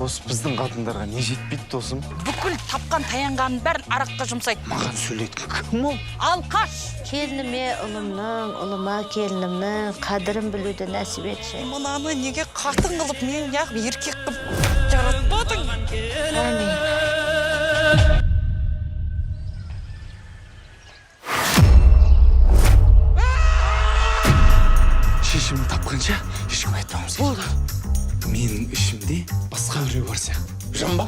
осы біздің қатындарға не жетпейді досым? Бүкіл тапқан таянғанын бәрін араққа жұмсайды. Маған сөйлейтін кім ол? Алқаш! Келініме ұлымның, ұлыма келінімнің қадірін білуді нәсіп етші. Мынаны неге қатын қылып, мен яқ еркек қылып жаратпадың? Әмин. Шешімді тапқанша ешкім айтпауымыз керек. Болды. Менің ішімде басқа біреу бар сияқты. Жан ба?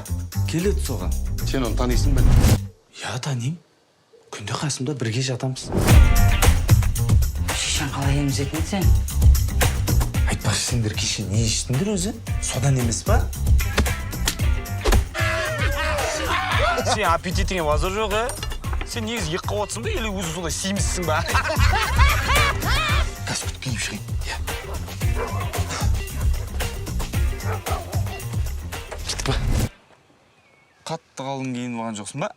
Келеді соған. Сен оны танисың ба? Я танимын. Күнде қасымда бірге жатамыз. Шешен қалай емізетін сен? Айтпақшы, сендер кеше не іштіңдер өзі? Содан емес па? Сен аппетитіңе базар жоқ, Сен негізі ек қауатсың ба, или өзі сондай симізсің ба? Кәсіпті киіп шығайын. Кетті ба? Қатты қалың кейін болған жоқсын ба?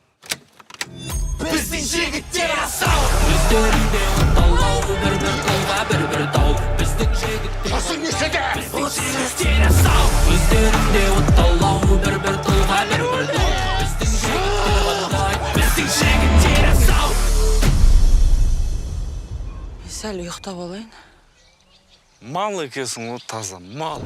Біздің жігіттер асау. Өздерінде оталау, бір-бір қолға бір-бір дау. Біздің жігіттер Жасың нешеде? Біздің жігіттер асау. Өздерінде оталау, бір-бір қолға бір-бір дау. Біздің жігіттер оталау, біздің жігіттер асау. Сәл ұйықтап алайын. Мал екенсің, ол таза мал.